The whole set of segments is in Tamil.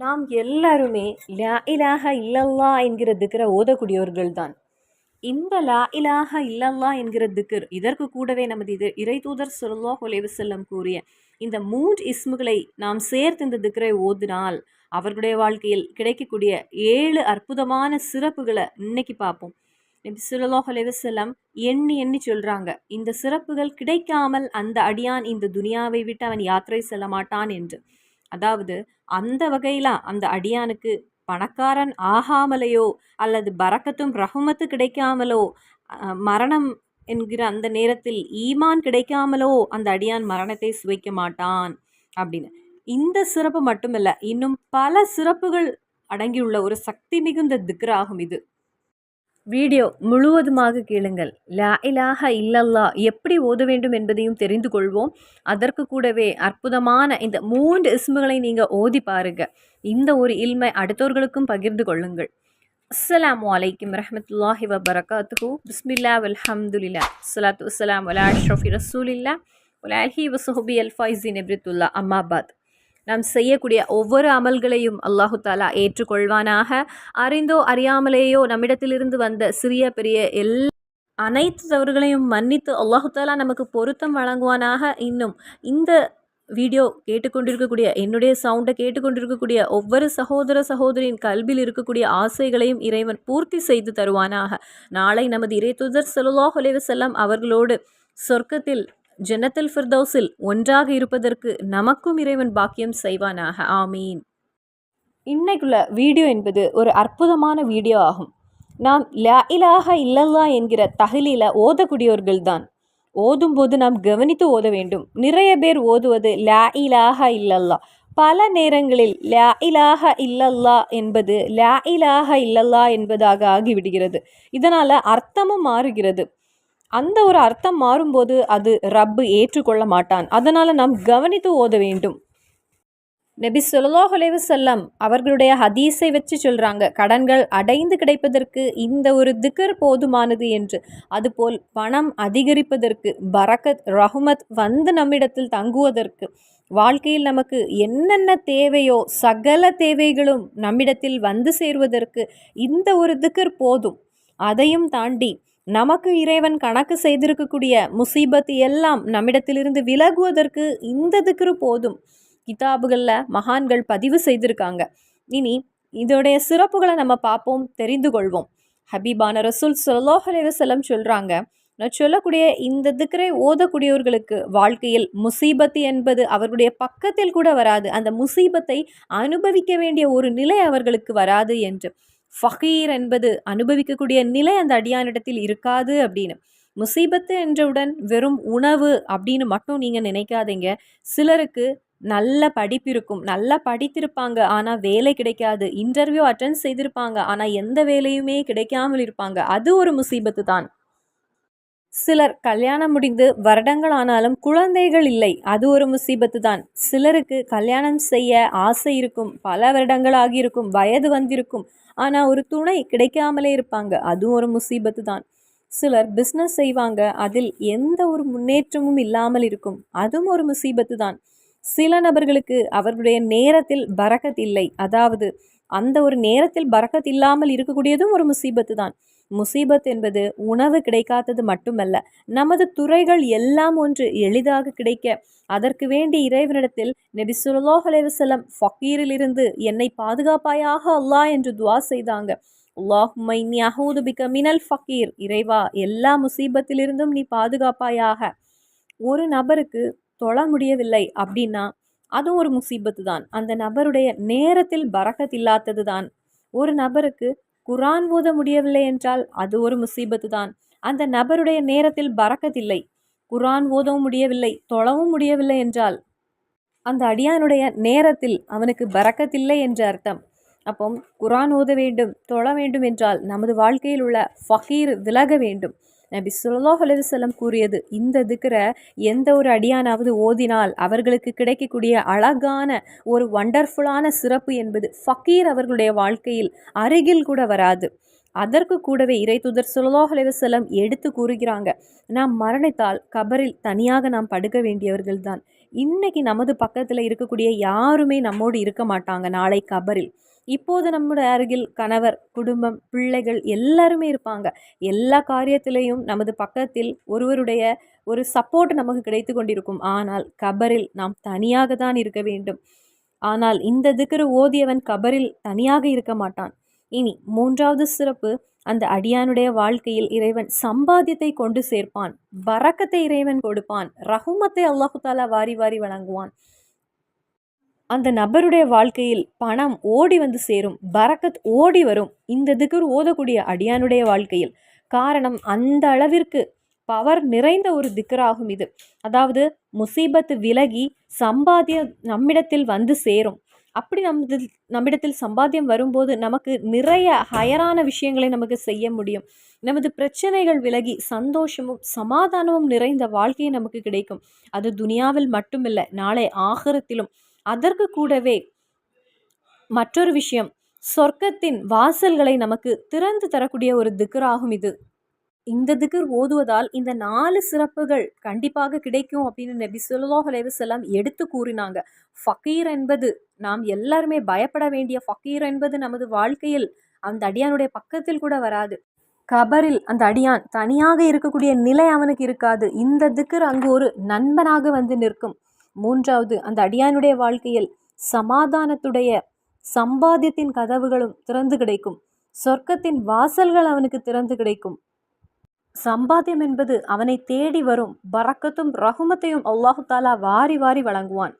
நாம் எல்லாருமே லா இலாஹ இல்லல்லா என்கிற திக்ரை ஓதக்கூடியவர்கள் தான். இந்த லா இலாஹ இல்லல்லா என்கிற திக்ர், இதற்கு கூடவே நமது இறை தூதர் ஸல்லல்லாஹு அலைஹி வஸல்லம் கூறிய இந்த 3 இஸ்முகளை நாம் சேர்த்து இந்த திக்ரை ஓதினால் அவர்களுடைய வாழ்க்கையில் கிடைக்கக்கூடிய 7 அற்புதமான சிறப்புகளை இன்னைக்கு பார்ப்போம். நபி ஸல்லல்லாஹு அலைஹி வஸல்லம் எண்ணி எண்ணி சொல்றாங்க, இந்த சிறப்புகள் கிடைக்காமல் அந்த அடியான் இந்த துனியாவை விட்டு அவன் யாத்திரை செல்ல மாட்டான் என்று. அதாவது அந்த வகையில அந்த அடியானுக்கு பணக்காரன் ஆகாமலேயோ அல்லது பரக்கத்தும் ரஹ்மத்து கிடைக்காமலோ மரணம் என்கிற அந்த நேரத்தில் ஈமான் கிடைக்காமலோ அந்த அடியான் மரணத்தை சுவைக்க மாட்டான் அப்படின்னு. இந்த சிறப்பு மட்டுமல்ல, இன்னும் பல சிறப்புகள் அடங்கியுள்ள ஒரு சக்தி மிகுந்த திக்ராகும் இது. வீடியோ முழுவதுமாக கேளுங்கள். லா இலாஹ இல்லல்லா எப்படி ஓத வேண்டும் என்பதையும் தெரிந்து கொள்வோம். அதற்கு கூடவே அற்புதமான இந்த 3 இஸ்முகளை நீங்கள் ஓதி பாருங்க. இந்த ஒரு இல்மை அடுத்தவர்களுக்கும் பகிர்ந்து கொள்ளுங்கள். அஸ்ஸலாமு அலைக்கும் வரஹ்மத்துல்லாஹி வபரகாத்துஹு. பிஸ்மில்லா வல்ஹம்துலில்லா ஸலாத்து வஸ்ஸலாம் அலா அஷ்ரஃபி ரசூலில்லா வலா ஆலிஹி வஸஹ்பி அல்-ஃபைஸின் இப்ரித்துல்லா. அம்மாபாத். நாம் செய்யக்கூடிய ஒவ்வொரு அமல்களையும் அல்லாஹு தாலா ஏற்றுக்கொள்வானாக. அறிந்தோ அறியாமலேயோ நம்மிடத்திலிருந்து வந்த சிறிய பெரிய அனைத்து தவறுகளையும் மன்னித்து அல்லாஹு தாலா நமக்கு பொருத்தம் வழங்குவானாக. இன்னும் இந்த வீடியோ கேட்டுக்கொண்டிருக்கக்கூடிய, என்னுடைய சவுண்டை கேட்டுக்கொண்டிருக்கக்கூடிய ஒவ்வொரு சகோதர சகோதரியின் கல்வியில் இருக்கக்கூடிய ஆசைகளையும் இறைவன் பூர்த்தி செய்து தருவானாக. நாளை நமது இறை தூதர் ஸல்லல்லாஹு அலைஹி வஸல்லம் அவர்களோடு சொர்க்கத்தில் ஜன்னத்துல் ஃபிர்தௌஸில் ஒன்றாக இருப்பதற்கு நமக்கும் இறைவன் பாக்கியம் செய்வானாக. ஆமீன். இன்னைக்குள்ள வீடியோ என்பது ஒரு அற்புதமான வீடியோ ஆகும். நாம் லா இலாஹ இல்லல்லா என்கிற தஹ்லீல ஓதக்கூடியவர்கள் தான். ஓதும்போது நாம் கவனித்து ஓத வேண்டும். நிறைய பேர் ஓதுவது லா இலாஹ இல்லல்லா. பல நேரங்களில் லா இலாஹ இல்லல்லா என்பது லா இலாஹ இல்லல்லா என்பதாக ஆகிவிடுகிறது. இதனால் அர்த்தமும் மாறுகிறது. அந்த ஒரு அர்த்தம் மாறும்போது அது ரப்பு ஏற்றுக்கொள்ள மாட்டான். அதனால் நாம் கவனித்து ஓத வேண்டும். நபி ஸல்லல்லாஹு அலைஹி வஸல்லம் அவர்களுடைய ஹதீஸை வச்சு சொல்கிறாங்க, கடன்கள் அடைந்து கிடைப்பதற்கு இந்த ஒரு திக்ர் போதுமானது என்று. அதுபோல் பணம் அதிகரிப்பதற்கு, பரக்கத் ரஹ்மத் வந்து நம்மிடத்தில் தங்குவதற்கு, வாழ்க்கையில் நமக்கு என்னென்ன தேவையோ சகல தேவைகளும் நம்மிடத்தில் வந்து சேருவதற்கு இந்த ஒரு திக்ர் போதும். அதையும் தாண்டி நமக்கு இறைவன் கணக்கு செய்திருக்கக்கூடிய முசீபத் எல்லாம் நம்மிடத்திலிருந்து விலகுவதற்கு இந்த திக்ரு போதும். கிதாபுகளில் மகான்கள் பதிவு செய்திருக்காங்க. இனி இதோடைய சிறப்புகளை நம்ம பார்ப்போம், தெரிந்து கொள்வோம். ஹபீபான ரசூல் ஸல்லல்லாஹு அலைஹி வஸல்லம் சொல்கிறாங்க, நான் சொல்லக்கூடிய இந்த திக்ரை ஓதக்கூடியவர்களுக்கு வாழ்க்கையில் முசீபத் என்பது அவர்களுடைய பக்கத்தில் கூட வராது. அந்த முசீபத்தை அனுபவிக்க வேண்டிய ஒரு நிலை அவர்களுக்கு வராது என்று. ஃபகீர் என்பது அனுபவிக்கக்கூடிய நிலை அந்த அடியானிடத்தில் இருக்காது அப்படின்னு. முசீபத்து என்றவுடன் வெறும் உணவு அப்படின்னு மட்டும் நீங்கள் நினைக்காதீங்க. சிலருக்கு நல்ல படிப்பு இருக்கும், நல்லா படித்திருப்பாங்க, ஆனால் வேலை கிடைக்காது. இன்டர்வியூ அட்டென்ட் செய்திருப்பாங்க, ஆனால் எந்த வேலையுமே கிடைக்காமல் இருப்பாங்க. அது ஒரு முசீபத்து தான். சிலர் கல்யாணம் முடிந்து வருடங்கள் ஆனாலும் குழந்தைகள் இல்லை, அது ஒரு முசீபத்து தான். சிலருக்கு கல்யாணம் செய்ய ஆசை இருக்கும், பல வருடங்கள் ஆகியிருக்கும், வயது வந்திருக்கும், ஆனால் ஒரு துணை கிடைக்காமலே இருப்பாங்க, அதுவும் ஒரு முசீபத்து தான். சிலர் பிஸ்னஸ் செய்வாங்க, அதில் எந்த ஒரு முன்னேற்றமும் இல்லாமல் இருக்கும், அதுவும் ஒரு முசீபத்து தான். சில நபர்களுக்கு அவர்களுடைய நேரத்தில் பரக்கத் இல்லை, அதாவது அந்த ஒரு நேரத்தில் பரக்கத் இல்லாமல் இருக்கக்கூடியதும் ஒரு முசீபத்து தான். முசீபத் என்பது உணவு கிடைக்காதது மட்டுமல்ல, நமது துறைகள் எல்லாம் ஒன்று எளிதாக கிடைக்க அதற்கு வேண்டி இறைவனிடத்தில் நபி ஸல்லல்லாஹு அலைஹி வஸல்லம் ஃபக்கீரிலிருந்து என்னை பாதுகாப்பாயாக அல்லாஹ் என்று துஆ செய்தாங்க. அல்லாஹும்ம இன்னி அஊது பிக மினல் ஃபக்கீர், இறைவா எல்லா முசீபத்திலிருந்தும் நீ பாதுகாப்பாயாக. ஒரு நபருக்கு தொழ முடியவில்லை அப்படின்னா அதுவும் ஒரு முசீபத்து தான். அந்த நபருடைய நேரத்தில் பரக்கத் இல்லாதது தான். ஒரு நபருக்கு குர்ஆன் ஓத முடியவில்லை என்றால் அது ஒரு முசீபத்து தான். அந்த நபருடைய நேரத்தில் பரக்கத் இல்லை, குர்ஆன் ஓதவும் முடியவில்லை, தொழவும் முடியவில்லை என்றால் அந்த அடியானுடைய நேரத்தில் அவனுக்கு பரக்கத் இல்லை என்று அர்த்தம். அப்போ குர்ஆன் ஓத வேண்டும், தொழ வேண்டும் என்றால் நமது வாழ்க்கையில் உள்ள ஃபகீர் விலக வேண்டும். நபி ஸல்லல்லாஹு அலைஹி வஸல்லம் கூறியது, இந்த திக்ரை எந்த ஒரு அடியானாவது ஓதினால் அவர்களுக்கு கிடைக்கக்கூடிய அழகான ஒரு வண்டர்ஃபுல்லான சிறப்பு என்பது ஃபக்கீர் அவர்களுடைய வாழ்க்கையில் அருகில் கூட வராது. அதற்கு கூடவே இறை தூதர் ஸல்லல்லாஹு அலைஹி வஸல்லம் எடுத்து கூறுகிறாங்க, நாம் மரணித்தால் கபரில் தனியாக நாம் படுக்க வேண்டியவர்கள் தான். இன்னைக்கு நமது பக்கத்தில் இருக்கக்கூடிய யாருமே நம்மோடு இருக்க மாட்டாங்க நாளை கபரில். இப்போது நம்முடைய அருகில் கணவர், குடும்பம், பிள்ளைகள் எல்லாருமே இருப்பாங்க. எல்லா காரியத்திலையும் நமது பக்கத்தில் ஒருவருடைய ஒரு சப்போர்ட் நமக்கு கிடைத்து கொண்டிருக்கும். ஆனால் கபரில் நாம் தனியாக தான் இருக்க வேண்டும். ஆனால் இந்த திக்ரு ஓதியவன் கபரில் தனியாக இருக்க மாட்டான். இனி 3வது சிறப்பு, அந்த அடியானுடைய வாழ்க்கையில் இறைவன் சம்பாத்தியத்தை கொண்டு சேர்ப்பான், பரக்கத்தை இறைவன் கொடுப்பான், ரஹுமத்தை அல்லாஹு தாலா வாரி வாரி வழங்குவான். அந்த நபருடைய வாழ்க்கையில் பணம் ஓடி வந்து சேரும், பரக்கத் ஓடி வரும் இந்த திக்ர் ஓதக்கூடிய அடியானுடைய வாழ்க்கையில். காரணம், அந்த அளவிற்கு பவர் நிறைந்த ஒரு திக்ராகும் இது. அதாவது முசீபத்து விலகி சம்பாத்தியம் நம்மிடத்தில் வந்து சேரும். அப்படி நம்மிடத்தில் சம்பாத்தியம் வரும்போது நமக்கு நிறைய ஹயரான விஷயங்களை நமக்கு செய்ய முடியும். நமது பிரச்சனைகள் விலகி சந்தோஷமும் சமாதானமும் நிறைந்த வாழ்க்கையை நமக்கு கிடைக்கும். அது துனியாவில் மட்டுமில்லை, நாளை ஆகிரத்திலும். அதற்கு கூடவே மற்றொரு விஷயம், சொர்க்கத்தின் வாசல்களை நமக்கு திறந்து தரக்கூடிய ஒரு திக்ராகும் இது. இந்த திக்ர் ஓதுவதால் இந்த 4 சிறப்புகள் கண்டிப்பாக கிடைக்கும் அப்படின்னு நபி ஸல்லல்லாஹு அலைஹி வஸல்லம் எடுத்து கூறினாங்க. ஃபக்கீர் என்பது, நாம் எல்லாருமே பயப்பட வேண்டிய ஃபக்கீர் என்பது நமது வாழ்க்கையில் அந்த அடியானுடைய பக்கத்தில் கூட வராது. கபரில் அந்த அடியான் தனியாக இருக்கக்கூடிய நிலை அவனுக்கு இருக்காது. இந்த திக்ர் அங்கு ஒரு நண்பனாக வந்து நிற்கும். 3வது, அந்த அடியானுடைய வாழ்க்கையில் சமாதானத்துடைய சம்பாத்தியத்தின் கதவுகளும் திறந்து கிடைக்கும். சொர்க்கத்தின் வாசல்கள் அவனுக்கு திறந்து கிடைக்கும். சம்பாத்தியம் என்பது அவனை தேடி வரும். பரக்கத்தும் ரஹுமத்தையும் அல்லாஹு தாலா வாரி வாரி வழங்குவான்.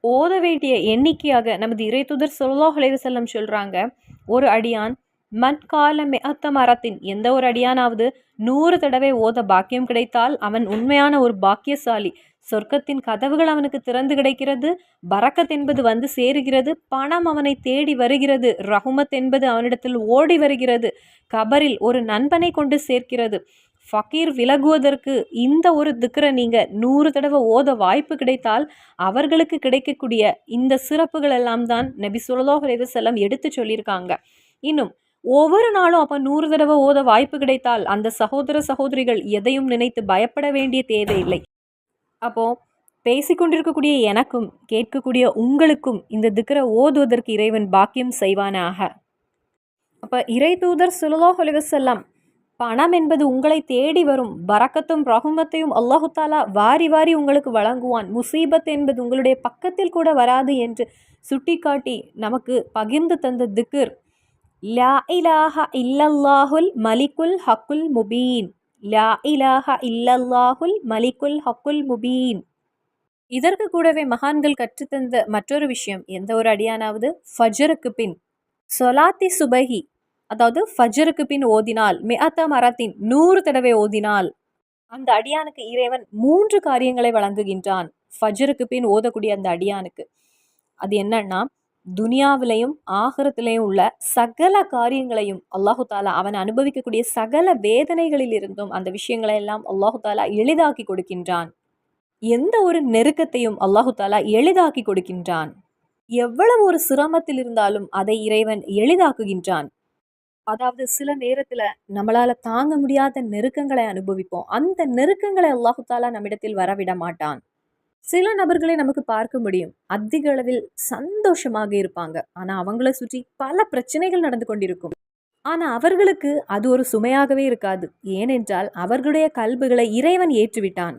ஓத வேண்டிய எண்ணிக்கையாக நமது இறைத்தூதர் ஸல்லல்லாஹு அலைஹி வஸல்லம் சொல்றாங்க, ஒரு அடியான் மன்கால மிஅத்த மரத்தின், எந்த ஒரு அடியானாவது 100 தடவை ஓத பாக்கியம் கிடைத்தால் அவன் உண்மையான ஒரு பாக்கியசாலி. சொர்க்கத்தின் கதவுகள் அவனுக்கு திறந்து கிடைக்கிறது, பரக்கத் என்பது வந்து சேருகிறது, பணம் அவனை தேடி வருகிறது, ரஹுமத் என்பது அவனிடத்தில் ஓடி வருகிறது, கபரில் ஒரு நண்பனை கொண்டு சேர்க்கிறது. ஃபக்கீர் விலகுவதற்கு இந்த ஒரு திக்ரை நீங்கள் 100 தடவை ஓத வாய்ப்பு கிடைத்தால் அவர்களுக்கு கிடைக்கக்கூடிய இந்த சிறப்புகள் எல்லாம் தான் நபி ஸல்லல்லாஹு அலைஹி வஸல்லம் எடுத்து சொல்லியிருக்காங்க. இன்னும் ஒவ்வொரு நாளும் அப்போ 100 தடவை ஓத வாய்ப்பு கிடைத்தால் அந்த சகோதர சகோதரிகள் எதையும் நினைத்து பயப்பட வேண்டிய தேவையில்லை. அப்போ பேசிக்கொண்டிருக்கக்கூடிய எனக்கும் கேட்கக்கூடிய உங்களுக்கும் இந்த திக்ரை ஓதுவதற்கு இறைவன் பாக்கியம் செய்வானாக. அப்போ இறை தூதர் ஸல்லல்லாஹு அலைஹி வஸல்லம், பணம் என்பது உங்களை தேடி வரும், பரக்கத்தும் ரஹுமத்தையும் அல்லாஹு தாலா வாரி வாரி உங்களுக்கு வழங்குவான், முசீபத் என்பது உங்களுடைய பக்கத்தில் கூட வராது என்று சுட்டிக்காட்டி நமக்கு பகிர்ந்து தந்த திக்ர் லா இலாஹ இல்லல்லாஹுல் மலிக்குல் ஹக்குல் முபீன். லா இலாஹ இல்லல்லாஹுல் மலிக்குல் ஹக்குல் முபீன். இதற்கு கூடவே மகான்கள் கற்றுத்தந்த மற்றொரு விஷயம், எந்த ஒரு அடியானாவது ஃபஜ்ருக்கு பின் சொலாத்தி சுபஹி, அதாவது ஃபஜ்ருக்கு பின் ஓதினால், மிஅத்த மரத்தின் 100 தடவை ஓதினால் அந்த அடியானுக்கு இறைவன் 3 காரியங்களை வழங்குகின்றான். ஃபஜ்ருக்கு பின் ஓதக்கூடிய அந்த அடியானுக்கு அது என்னன்னா, துனியாவிலையும் ஆகிரத்திலையும் உள்ள சகல காரியங்களையும் அல்லாஹு தாலா அவன் அனுபவிக்கக்கூடிய சகல வேதனைகளில் இருந்தும் அந்த விஷயங்களை எல்லாம் அல்லாஹு தாலா எளிதாக்கி கொடுக்கின்றான். எந்த ஒரு நெருக்கத்தையும் அல்லாஹு தாலா எளிதாக்கி கொடுக்கின்றான். எவ்வளவு ஒரு சிரமத்தில் இருந்தாலும் அதை இறைவன் எளிதாக்குகின்றான். அதாவது சில நேரத்தில் நம்மளால தாங்க முடியாத நெருக்கங்களை அனுபவிப்போம். அந்த நெருக்கங்களை அல்லாஹு தாலா நம்மிடத்தில் வரவிட மாட்டான். சில நபர்களை நமக்கு பார்க்க முடியும், அதிக அளவில் சந்தோஷமாக இருப்பாங்க, ஆனால் அவங்கள சுற்றி பல பிரச்சனைகள் நடந்து கொண்டிருக்கும். ஆனால் அவர்களுக்கு அது ஒரு சுமையாகவே இருக்காது. ஏனென்றால் அவர்களுடைய கல்புகளை இறைவன் ஏற்றுவிட்டான்.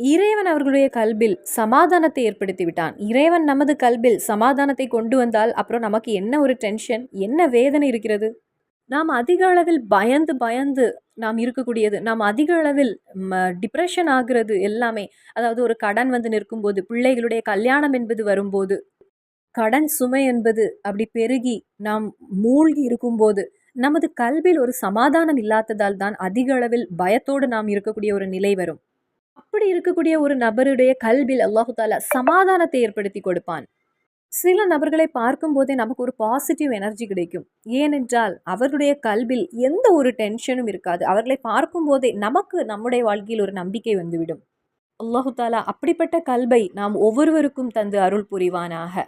இறைவன் அவர்களுடைய கல்பில் சமாதானத்தை ஏற்படுத்தி விட்டான். இறைவன் நமது கல்பில் சமாதானத்தை கொண்டு வந்தால் அப்புறம் நமக்கு என்ன ஒரு டென்ஷன், என்ன வேதனை இருக்கிறது? நாம் அதிக அளவில் பயந்து பயந்து நாம் இருக்கக்கூடியது, நாம் அதிக அளவில் டிப்ரெஷன் ஆகிறது எல்லாமே. அதாவது ஒரு கடன் வந்து நிற்கும்போது, பிள்ளைகளுடைய கல்யாணம் என்பது வரும்போது, கடன் சுமை என்பது அப்படி பெருகி நாம் மூழ்கி இருக்கும்போது, நமது கல்வியில் ஒரு சமாதானம் இல்லாததால் தான் அதிக அளவில் பயத்தோடு நாம் இருக்கக்கூடிய ஒரு நிலை வரும். அப்படி இருக்கக்கூடிய ஒரு நபருடைய கல்வியில் அல்லாஹு தாலா சமாதானத்தை ஏற்படுத்தி கொடுப்பான். சில நபர்களை பார்க்கும் போதே நமக்கு ஒரு பாசிட்டிவ் எனர்ஜி கிடைக்கும். ஏனென்றால் அவர்களுடைய கல்வியில் எந்த ஒரு டென்ஷனும் இருக்காது. அவர்களை பார்க்கும் போதே நமக்கு நம்முடைய வாழ்க்கையில் ஒரு நம்பிக்கை வந்துவிடும். அல்லாஹு தாலா அப்படிப்பட்ட கல்வை நாம் ஒவ்வொருவருக்கும் தந்து அருள் புரிவானாக.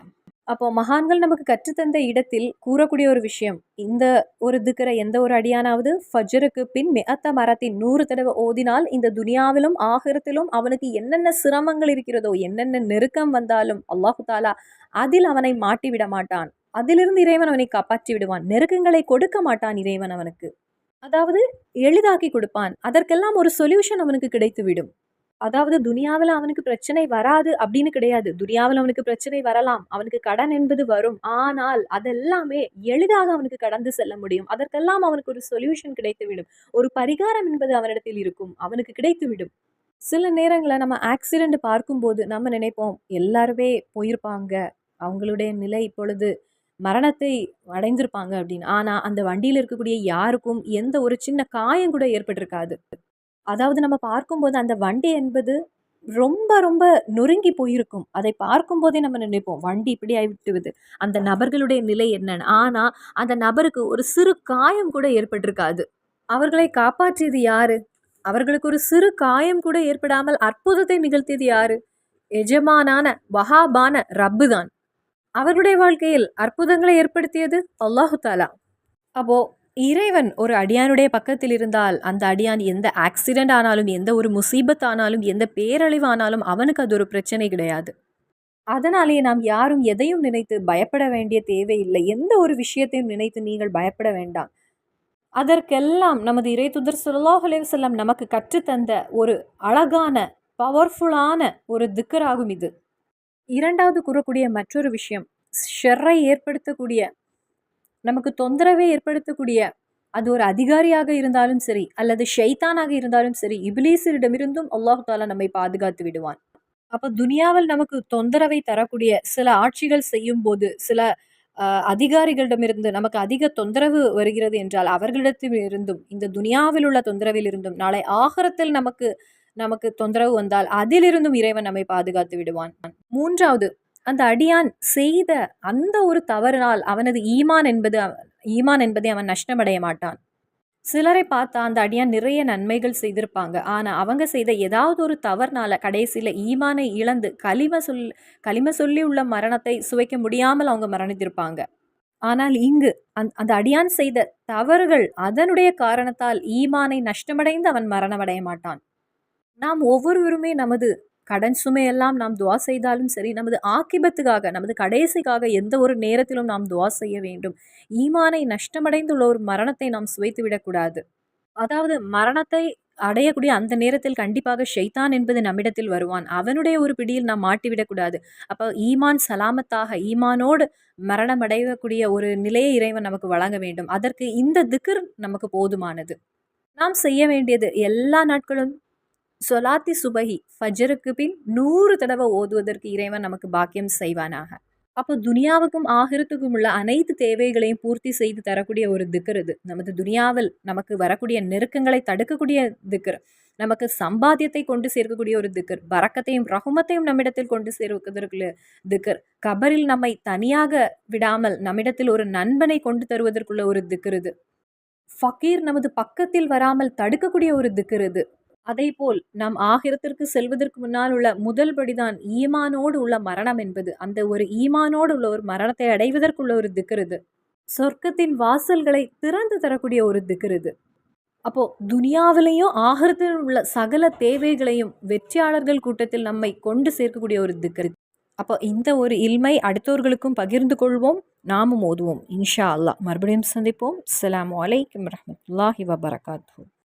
அப்போ மகான்கள் நமக்கு கற்றுத்தந்த இடத்தில் கூறக்கூடிய ஒரு விஷயம், இந்த ஒரு திக்ர எந்த ஒரு அடியானாவது ஃபஜ்ருக்கு பின் மிஅத்த மரத்தின் 100 தடவை ஓதினால் இந்த துனியாவிலும் ஆகிரத்திலும் அவனுக்கு என்னென்ன சிரமங்கள் இருக்கிறதோ, என்னென்ன நெருக்கம் வந்தாலும் அல்லாஹு தாலா அதில் அவனை மாட்டி விட மாட்டான். அதிலிருந்து இறைவன் அவனை காப்பாற்றி விடுவான். நெருக்கங்களை கொடுக்க மாட்டான் இறைவன் அவனுக்கு. அதாவது எளிதாக்கி கொடுப்பான். அதற்கெல்லாம் ஒரு சொல்யூஷன் அவனுக்கு கிடைத்துவிடும். அதாவது துனியாவில் அவனுக்கு பிரச்சனை வராது அப்படின்னு கிடையாது. துனியாவில் அவனுக்கு பிரச்சனை வரலாம். அவனுக்கு கடன் என்பது வரும். ஆனால் அதெல்லாமே எளிதாக அவனுக்கு கடந்து செல்ல முடியும். அதற்கெல்லாம் அவனுக்கு ஒரு சொல்யூஷன் கிடைத்துவிடும். ஒரு பரிகாரம் என்பது அவனிடத்தில் இருக்கும். அவனுக்கு கிடைத்துவிடும். சில நேரங்களில் நம்ம ஆக்சிடென்ட் பார்க்கும்போது நம்ம நினைப்போம், எல்லாருமே போயிருப்பாங்க. அவங்களுடைய நிலை இப்பொழுது மரணத்தை அடைந்திருப்பாங்க அப்படின்னு. ஆனா அந்த வண்டியில் இருக்கக்கூடிய யாருக்கும் எந்த ஒரு சின்ன காயம் கூட ஏற்பட்டிருக்காது. அதாவது நம்ம பார்க்கும்போது அந்த வண்டி என்பது ரொம்ப ரொம்ப நொறுங்கி போயிருக்கும். அதை பார்க்கும்போதே நம்ம நினைப்போம், வண்டி இப்படி ஆகிவிட்டது, அந்த நபர்களுடைய நிலை என்னன்னு. ஆனா அந்த நபருக்கு ஒரு சிறு காயம் கூட ஏற்பட்டிருக்காது. அவர்களை காப்பாற்றியது யாரு? அவர்களுக்கு ஒரு சிறு காயம் கூட ஏற்படாமல் அற்புதத்தை நிகழ்த்தியது யாரு? எஜமானான வஹாபான ரப்பு தான். அவர்களுடைய வாழ்க்கையில் அற்புதங்களை ஏற்படுத்தியது அல்லாஹு தாலா. அப்போ இறைவன் ஒரு அடியானுடைய பக்கத்தில் இருந்தால் அந்த அடியான் எந்த ஆக்சிடென்ட் ஆனாலும், எந்த ஒரு முசீபத் ஆனாலும், எந்த பேரழிவு ஆனாலும் அவனுக்கு அது ஒரு பிரச்சனை கிடையாது. அதனாலேயே நாம் யாரும் எதையும் நினைத்து பயப்பட வேண்டிய தேவையில்லை. எந்த ஒரு விஷயத்தையும் நினைத்து நீங்கள் பயப்பட வேண்டாம். அதற்கெல்லாம் நமது இறைத்தூதர் ஸல்லல்லாஹு அலைஹி வஸல்லம் நமக்கு கற்றுத்தந்த ஒரு அழகான பவர்ஃபுல்லான ஒரு திக்கராகும் இது. இரண்டாவது கூறக்கூடிய மற்றொரு விஷயம், ஷர்ரை ஏற்படுத்தக்கூடிய, நமக்கு தொந்தரவை ஏற்படுத்தக்கூடிய, அது ஒரு அதிகாரியாக இருந்தாலும் சரி அல்லது ஷைத்தானாக இருந்தாலும் சரி, இபிலீஸிடமிருந்தும் அல்லாஹு தாலா நம்மை பாதுகாத்து விடுவான். அப்போ துனியாவில் நமக்கு தொந்தரவை தரக்கூடிய சில ஆட்சிகள் செய்யும் போது, சில அதிகாரிகளிடமிருந்து நமக்கு அதிக தொந்தரவு வருகிறது என்றால் அவர்களிடத்திலிருந்தும், இந்த துனியாவில் உள்ள தொந்தரவில் இருந்தும், நாளை ஆகரத்தில் நமக்கு நமக்கு தொந்தரவு வந்தால் அதிலிருந்தும் இறைவன் நம்மை பாதுகாத்து விடுவான். மூன்றாவது, அந்த அடியான் செய்த அந்த ஒரு தவறினால் அவனது ஈமான் என்பதை அவன் நஷ்டமடைய மாட்டான். சிலரை பார்த்தா அந்த அடியான் நிறைய நன்மைகள் செய்திருப்பாங்க. ஆனால் அவங்க செய்த ஏதாவது ஒரு தவறுனால கடைசியில் ஈமானை இழந்து களிம சொல்லி உள்ள மரணத்தை சுவைக்க முடியாமல் அவங்க மரணித்திருப்பாங்க. ஆனால் இங்கு அந்த அடியான் செய்த தவறுகள் அதனுடைய காரணத்தால் ஈமானை நஷ்டமடைந்து அவன் மரணமடைய மாட்டான். நாம் ஒவ்வொருவருமே நமது கடன் சுமையெல்லாம் நாம் துவா செய்தாலும் சரி, நமது ஆக்கிபத்துக்காக, நமது கடைசிக்காக எந்த ஒரு நேரத்திலும் நாம் துவா செய்ய வேண்டும். ஈமானை நஷ்டமடைந்துள்ள ஒரு மரணத்தை நாம் சுவைத்து விடக்கூடாது. அதாவது மரணத்தை அடையக்கூடிய அந்த நேரத்தில் கண்டிப்பாக ஷைத்தான் என்பது நம்மிடத்தில் வருவான். அவனுடைய ஒரு பிடியில் நாம் மாட்டிவிடக்கூடாது. அப்போ ஈமான் சலாமத்தாக, ஈமானோடு மரணம் அடையக்கூடிய ஒரு நிலையை இறைவன் நமக்கு வழங்க வேண்டும். அதற்கு இந்த திக்ர் நமக்கு போதுமானது. நாம் செய்ய வேண்டியது எல்லா நாட்களும் சொலாத்தி சுபஹி ஃபஜருக்கு பின் 100 தடவை ஓதுவதற்கு இறைவன் நமக்கு பாக்கியம் செய்வானாக. அப்போ துனியாவுக்கும் ஆகிரத்துக்கும் உள்ள அனைத்து தேவைகளையும் பூர்த்தி செய்து தரக்கூடிய ஒரு திக்ர் இது. நமது துனியாவில் நமக்கு வரக்கூடிய நெருக்கங்களை தடுக்கக்கூடிய திக்ர், நமக்கு சம்பாத்தியத்தை கொண்டு சேர்க்கக்கூடிய ஒரு திக்ர், பரக்கத்தையும் ரஹுமத்தையும் நம்மிடத்தில் கொண்டு சேர்வதற்கு திக்ர், கபரில் நம்மை தனியாக விடாமல் நம்மிடத்தில் ஒரு நண்பனை கொண்டு தருவதற்குள்ள ஒரு திக்ர் இது, ஃபக்கீர் நமது பக்கத்தில் வராமல் தடுக்கக்கூடிய ஒரு திக்ர் இது. அதேபோல் நாம் ஆகிரத்திற்கு செல்வதற்கு முன்னால் உள்ள முதல் படிதான் ஈமானோடு உள்ள மரணம் என்பது. அந்த ஒரு ஈமானோடு உள்ள ஒரு மரணத்தை அடைவதற்குள்ள ஒரு திக்ர் இது. சொர்க்கத்தின் வாசல்களை திறந்து தரக்கூடிய ஒரு திக்ர் இது. அப்போ துனியாவிலையும் ஆகிரத்தில் உள்ள சகல தேவைகளையும் வெற்றியாளர்கள் கூட்டத்தில் நம்மை கொண்டு சேர்க்கக்கூடிய ஒரு திக்ர். அப்போ இந்த ஒரு இல்மை அடுத்தவர்களுக்கும் பகிர்ந்து கொள்வோம், நாமும் ஓதுவோம் இன்ஷா அல்லாஹ். மறுபடியும் சந்திப்போம். அஸ்ஸலாமு அலைக்கும் வரஹ்மத்துல்லாஹி வபரகாத்துஹு.